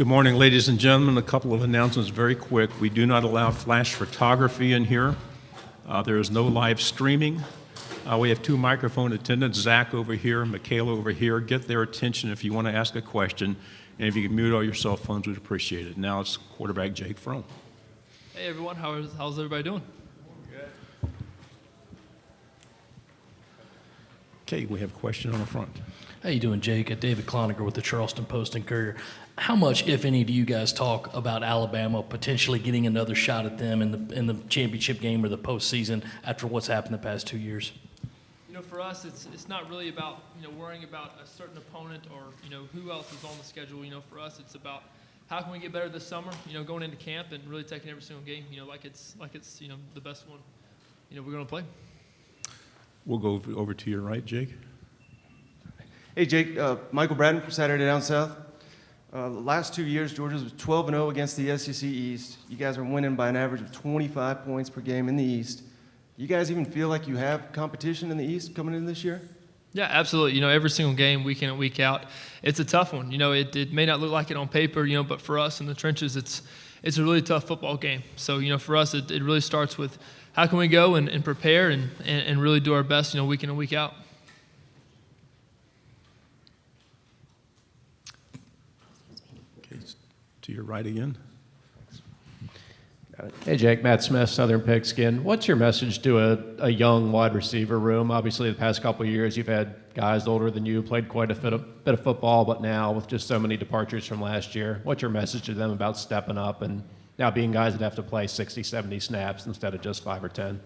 Good morning, ladies and gentlemen. A couple of announcements very quick. We do not allow flash photography in here. There is no live streaming. We have two microphone attendants, Zach over here, Michaela over here. Get their attention if you want to ask a question. And if you can mute all your cell phones, we'd appreciate it. Now it's quarterback Jake Fromm. Hey, everyone. How's everybody doing? Good. Okay, we have a question on the front. How you doing, Jake? David Cloninger with the Charleston Post and Courier. How much, if any, do you guys talk about Alabama potentially getting another shot at them in the championship game or the postseason after what's happened the past 2 years? You know, for us, it's not really about worrying about a certain opponent or who else is on the schedule. For us, it's about how can we get better this summer. Going into camp and really taking every single game. Like it's the best one. We're going to play. We'll go over to your right, Jake. Hey, Jake. Michael Bratton from Saturday Down South. The last 2 years, Georgia's was 12-0 against the SEC East. You guys are winning by an average of 25 points per game in the East. You guys even feel like you have competition in the East coming in this year? Yeah, absolutely. Every single game, week in and week out, it's a tough one. It may not look like it on paper, but for us in the trenches, it's a really tough football game. So, for us, it really starts with how can we go and prepare and really do our best, week in and week out. Okay, to your right again. Hey, Jake. Matt Smith, Southern Pigskin. What's your message to a young wide receiver room? Obviously, the past couple of years, you've had guys older than you, played quite a bit of football, but now with just so many departures from last year, what's your message to them about stepping up and now being guys that have to play 60, 70 snaps instead of just 5 or 10?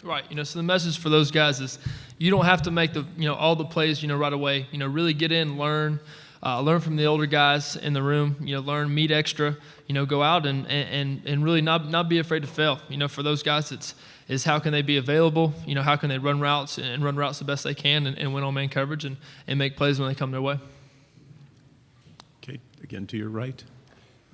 Right. So the message for those guys is you don't have to make all the plays, right away. Really get in, learn from the older guys in the room, learn, meet extra, go out and really not be afraid to fail. For those guys, it's how can they be available, how can they run routes the best they can and win on man coverage and make plays when they come their way. Okay, again to your right.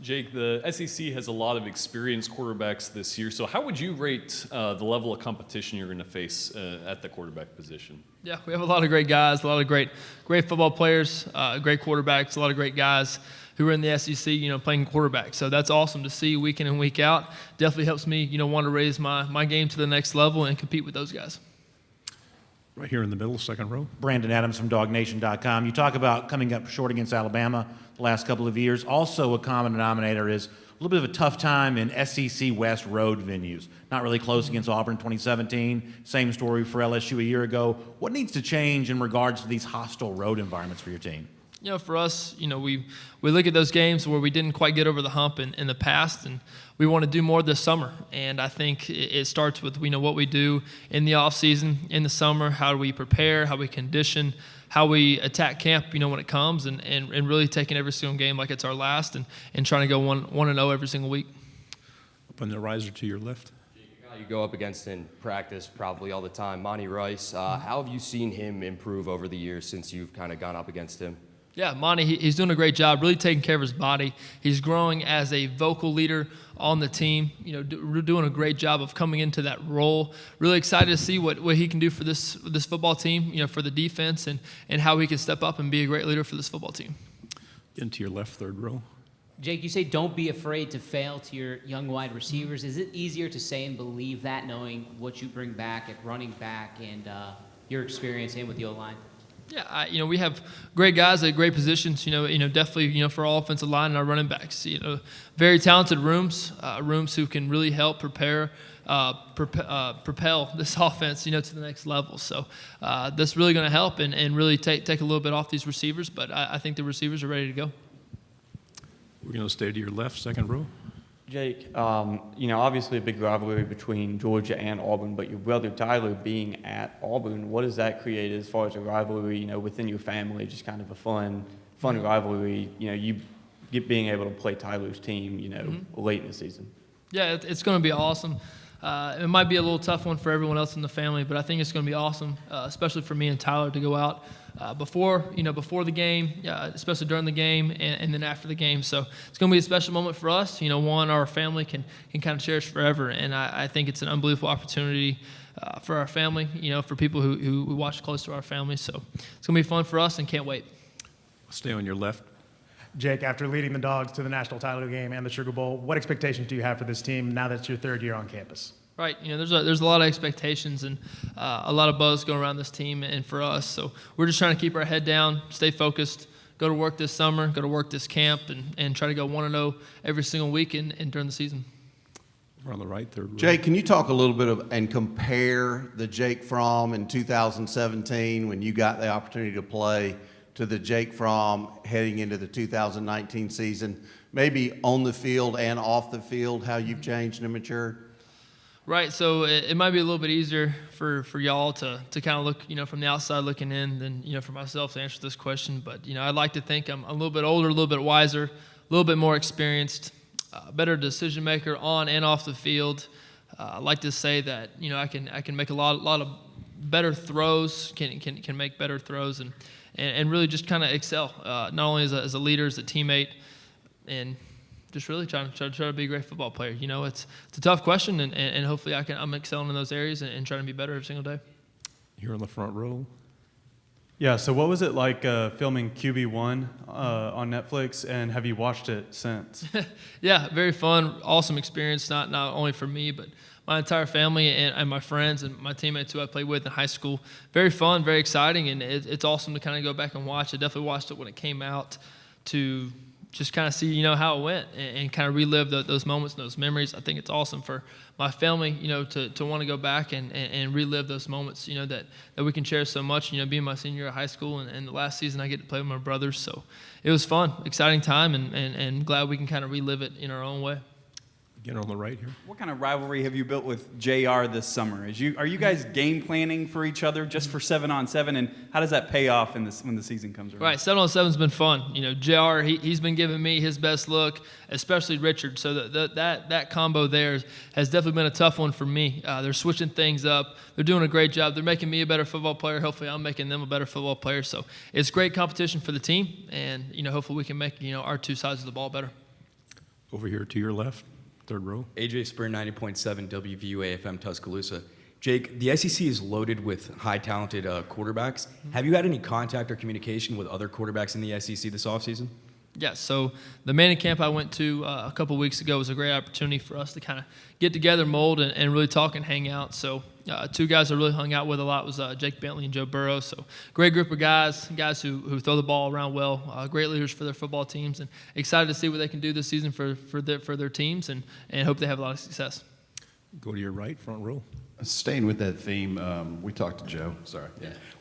Jake, the SEC has a lot of experienced quarterbacks this year, so how would you rate the level of competition you're going to face at the quarterback position? Yeah, we have a lot of great guys, a lot of great football players, great quarterbacks, a lot of great guys who are in the SEC, playing quarterback. So that's awesome to see week in and week out. Definitely helps me, want to raise my game to the next level and compete with those guys. Right here in the middle, second row. Brandon Adams from DogNation.com. You talk about coming up short against Alabama the last couple of years. Also, a common denominator is a little bit of a tough time in SEC West road venues. Not really close against Auburn 2017. Same story for LSU a year ago. What needs to change in regards to these hostile road environments for your team? For us, we look at those games where we didn't quite get over the hump in the past, and we want to do more this summer. And I think it starts with what we do in the off season, in the summer. How do we prepare? How we condition? How we attack camp? When it comes, and really taking every single game like it's our last, and trying to go 1-0 every single week. Up on the riser to your left. You go up against in practice probably all the time, Monty Rice. How have you seen him improve over the years since you've kind of gone up against him? Yeah, Monty, he's doing a great job, really taking care of his body. He's growing as a vocal leader on the team, doing a great job of coming into that role. Really excited to see what he can do for this football team, for the defense, and how he can step up and be a great leader for this football team. Into your left, third row. Jake, you say don't be afraid to fail to your young wide receivers. Is it easier to say and believe that, knowing what you bring back at running back and your experience in with the O-line? Yeah, we have great guys at great positions. Definitely, for our offensive line and our running backs. Very talented rooms who can really help propel this offense, to the next level. So that's really going to help and really take a little bit off these receivers. But I think the receivers are ready to go. We're going to stay to your left, second row. Jake, obviously a big rivalry between Georgia and Auburn, but your brother Tyler being at Auburn, what does that create as far as a rivalry, within your family, just kind of a fun rivalry, you being able to play Tyler's team, late in the season? Yeah, it's going to be awesome. It might be a little tough one for everyone else in the family, but I think it's going to be awesome, especially for me and Tyler to go out before the game, especially during the game and then after the game. So it's going to be a special moment for us. One, our family can kind of cherish forever, and I think it's an unbelievable opportunity for our family, for people who watch close to our family. So it's going to be fun for us and can't wait. Stay on your left. Jake, after leading the Dogs to the national title game and the Sugar Bowl, what expectations do you have for this team now that it's your third year on campus? Right, there's a lot of expectations and a lot of buzz going around this team and for us. So we're just trying to keep our head down, stay focused, go to work this summer, go to work this camp, and try to go 1-0 every single week and during the season. We're on the right, third row. Jake, can you talk a little bit and compare the Jake Fromm in 2017 when you got the opportunity to play to the Jake Fromm heading into the 2019 season, maybe on the field and off the field, how you've changed and matured? Right, so it might be a little bit easier for y'all to kind of look, from the outside looking in than, for myself to answer this question. But, I'd like to think I'm a little bit older, a little bit wiser, a little bit more experienced, better decision maker on and off the field. I like to say that, I can make a lot of better throws, can make better throws and really just kind of excel, not only as a leader, as a teammate, and just really try to be a great football player. It's a tough question, and hopefully I'm excelling in those areas and trying to be better every single day. Here in the front row. Yeah, so what was it like filming QB1 on Netflix, and have you watched it since? Yeah, very fun, awesome experience, not only for me, but my entire family and my friends and my teammates who I played with in high school. Very fun, very exciting, and it's awesome to kind of go back and watch. I definitely watched it when it came out to just kind of see, how it went and kind of relive those moments and those memories. I think it's awesome for my family, to want to go back and relive those moments, that we can cherish so much, being my senior year of high school and the last season I get to play with my brothers. So it was fun, exciting time, and glad we can kind of relive it in our own way. Again on the right here. What kind of rivalry have you built with JR this summer? Are you guys game planning for each other just for 7-on-7, and how does that pay off when the season comes around? Right, 7-on-7's been fun. JR, he's been giving me his best look, especially Richard. So that combo there has definitely been a tough one for me. They're switching things up. They're doing a great job. They're making me a better football player. Hopefully I'm making them a better football player. So it's great competition for the team, and hopefully we can make our two sides of the ball better. Over here to your left. Third row. AJ Spur, 90.7 WVUA FM Tuscaloosa. Jake, the SEC is loaded with high talented quarterbacks. Have you had any contact or communication with other quarterbacks in the SEC this offseason? Yeah, so the Manning camp I went to a couple weeks ago was a great opportunity for us to kind of get together, mold, and really talk and hang out. So two guys I really hung out with a lot was Jake Bentley and Joe Burrow. So great group of guys who throw the ball around well, great leaders for their football teams, and excited to see what they can do this season for their teams, and hope they have a lot of success. Go to your right, front row. Staying with that theme, we talked to Joe.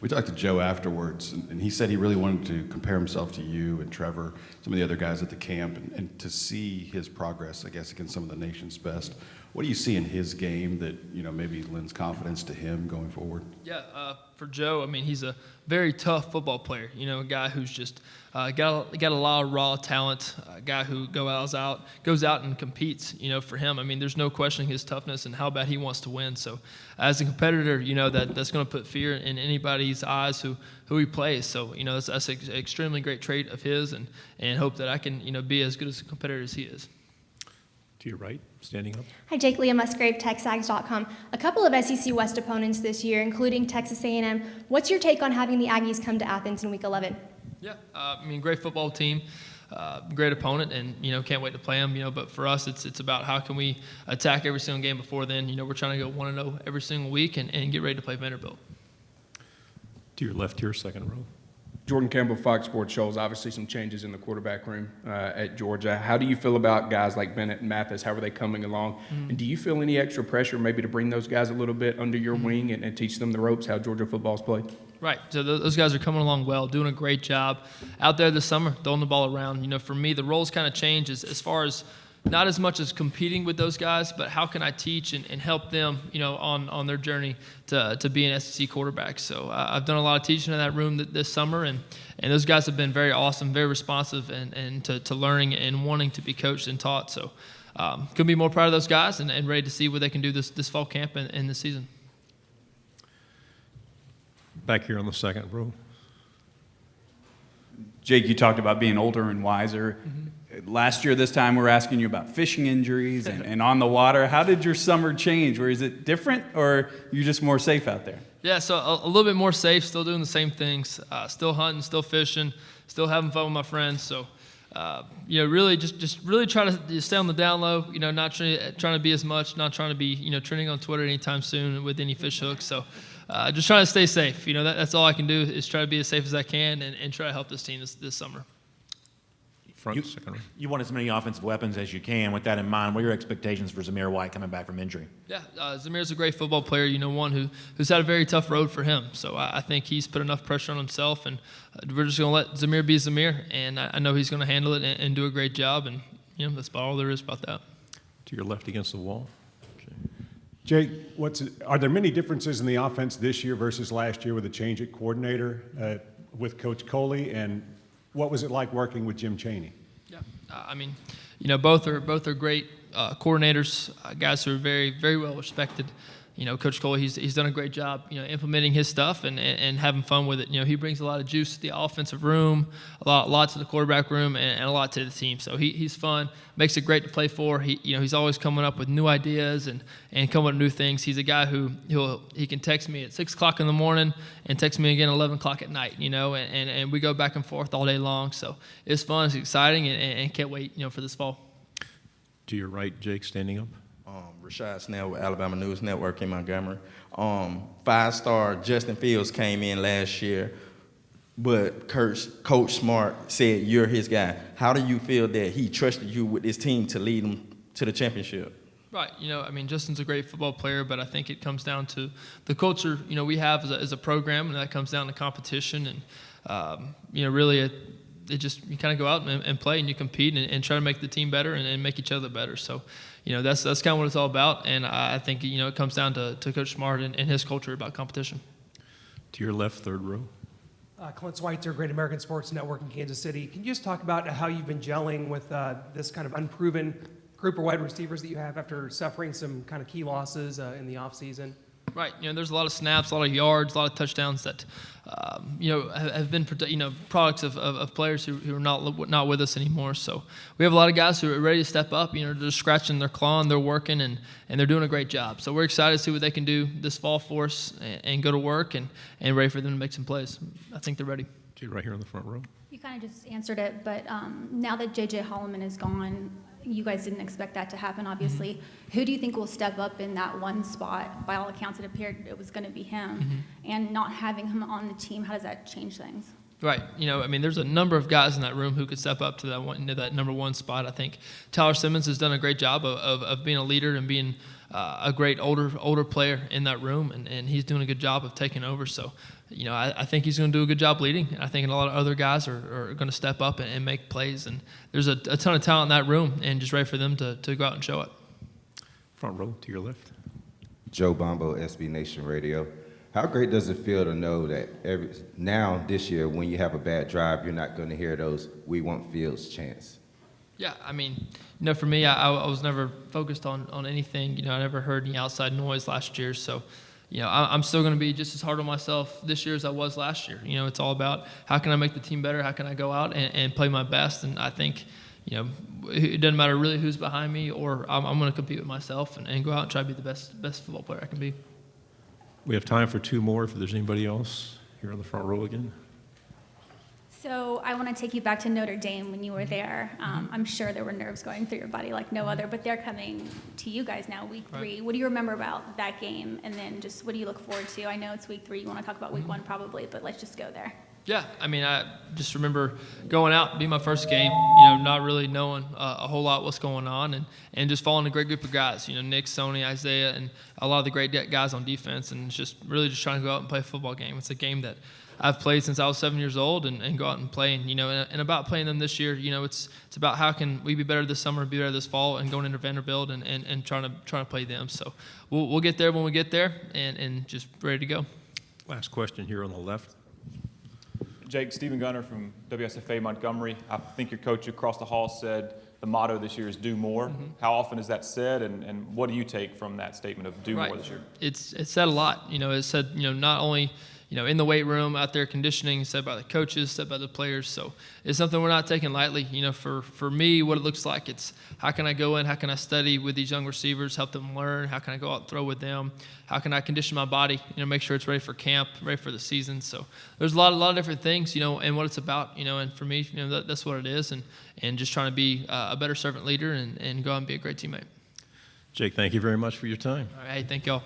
We talked to Joe afterwards, and he said he really wanted to compare himself to you and Trevor, some of the other guys at the camp, and to see his progress, I guess, against some of the nation's best. What do you see in his game that maybe lends confidence to him going forward? Yeah, for Joe, he's a very tough football player. A guy who's just got a lot of raw talent. A guy who goes out and competes. For him, there's no questioning his toughness and how bad he wants to win. So, as a competitor, that's going to put fear in anybody's eyes who he plays. So, that's an extremely great trait of his, and hope that I can be as good as a competitor as he is. To your right, standing up. Hi, Jake. Leah Musgrave, TexAgs.com. A couple of SEC West opponents this year, including Texas A&M. What's your take on having the Aggies come to Athens in Week 11? Yeah, great football team, great opponent, and can't wait to play them. But for us, it's about how can we attack every single game before then. We're trying to go 1-0 every single week and get ready to play Vanderbilt. To your left here, second row. Jordan Campbell, Fox Sports shows obviously some changes in the quarterback room at Georgia. How do you feel about guys like Bennett and Mathis? How are they coming along? And do you feel any extra pressure maybe to bring those guys a little bit under your wing and teach them the ropes, how Georgia football is played? Right. So those guys are coming along well, doing a great job out there this summer, throwing the ball around. For me, the roles kind of change as far as not as much as competing with those guys, but how can I teach and help them, on their journey to be an SEC quarterback. So I've done a lot of teaching in that room this summer, and those guys have been very awesome, very responsive, and to learning and wanting to be coached and taught. So couldn't be more proud of those guys and ready to see what they can do this fall camp and this season. Back here on the second row. Jake, you talked about being older and wiser. Last year, this time, we're asking you about fishing injuries and on the water. How did your summer change? Or is it different, or are you just more safe out there? Yeah, so a little bit more safe, still doing the same things, still hunting, still fishing, still having fun with my friends. So really just really try to stay on the down low. Not trying to be as much, not trying to be trending on Twitter anytime soon with any fish hooks. So just trying to stay safe. That's all I can do is try to be as safe as I can and try to help this team this summer. You want as many offensive weapons as you can. With that in mind, what are your expectations for Zamir White coming back from injury? Yeah, Zamir's a great football player. One who's had a very tough road for him. So I think he's put enough pressure on himself, and we're just going to let Zamir be Zamir. And I know he's going to handle it and do a great job. And that's about all there is about that. To your left against the wall. Jake, are there many differences in the offense this year versus last year with a change at coordinator with Coach Coley, and what was it like working with Jim Chaney? Yeah, both are great coordinators, guys who are very, very well respected. Coach Coley, he's done a great job, implementing his stuff and having fun with it. He brings a lot of juice to the offensive room, a lot to the quarterback room, and a lot to the team. So he's fun, makes it great to play for. He's always coming up with new ideas and coming up with new things. He's a guy who he can text me at 6 o'clock in the morning and text me again at 11 o'clock at night. And we go back and forth all day long. So it's fun, it's exciting, and can't wait for this fall. To your right, Jake, standing up. Rashad Snell with Alabama News Network in Montgomery. 5-star Justin Fields came in last year, but Coach Smart said you're his guy. How do you feel that he trusted you with this team to lead them to the championship? Right. Justin's a great football player, but I think it comes down to the culture, we have as a program, and that comes down to competition. And, really you kind of go out and play and you compete and try to make the team better and make each other better. So, that's kind of what it's all about. And I think, it comes down to Coach Smart and his culture about competition. To your left, third row. Clint Schweitzer, Great American Sports Network in Kansas City. Can you just talk about how you've been gelling with this kind of unproven group of wide receivers that you have after suffering some kind of key losses in the offseason? Right. There's a lot of snaps, a lot of yards, a lot of touchdowns that, have been, products of players who are not with us anymore. So we have a lot of guys who are ready to step up. They're scratching their claw and they're working and they're doing a great job. So we're excited to see what they can do this fall for us and go to work and ready for them to make some plays. I think they're ready. Right here in the front row. You kind of just answered it, but now that J.J. Holloman is gone, you guys didn't expect that to happen, obviously. Mm-hmm. Who do you think will step up in that one spot? By all accounts, it appeared it was going to be him. Mm-hmm. And not having him on the team, how does that change things? Right. There's a number of guys in that room who could step up to that number one spot. I think Tyler Simmons has done a great job of being a leader and being a great older player in that room, and he's doing a good job of taking over. So, I think he's going to do a good job leading. I think a lot of other guys are going to step up and make plays. And there's a ton of talent in that room, and just ready for them to go out and show it. Front row to your left. Joe Bombo, SB Nation Radio. How great does it feel to know that this year, when you have a bad drive, you're not going to hear those "we want Fields" chants? Yeah, for me, I was never focused on anything. I never heard any outside noise last year. So, I'm still going to be just as hard on myself this year as I was last year. It's all about how can I make the team better? How can I go out and play my best? And I think, it doesn't matter really who's behind me, or I'm going to compete with myself and go out and try to be the best football player I can be. We have time for two more if there's anybody else here on the front row again. So I want to take you back to Notre Dame when you were there. I'm sure there were nerves going through your body like no other, but they're coming to you guys now, week 3. Right. What do you remember about that game? And then just what do you look forward to? I know it's week 3. You want to talk about week 1 probably, but let's just go there. Yeah, I just remember going out, being my first game, not really knowing a whole lot what's going on, and just following a great group of guys, Nick, Sony, Isaiah, and a lot of the great guys on defense, and just really just trying to go out and play a football game. It's a game that I've played since I was 7 years old and go out and play. And about playing them this year, it's about how can we be better this summer, be better this fall, and going into Vanderbilt and trying to play them. So we'll get there when we get there and just ready to go. Last question here on the left. Jake, Stephen Gunner from WSFA Montgomery. I think your coach across the hall said the motto this year is do more. Mm-hmm. How often is that said, and what do you take from that statement of do more this year? It's said a lot. It said, not only, in the weight room, out there conditioning, set by the coaches, set by the players. So it's something we're not taking lightly. For me, what it looks like, it's how can I go in, how can I study with these young receivers, help them learn, how can I go out and throw with them, how can I condition my body, make sure it's ready for camp, ready for the season. So there's a lot of different things, and what it's about, and for me, that's what it is, and just trying to be a better servant leader and go out and be a great teammate. Jake, thank you very much for your time. All right, thank y'all.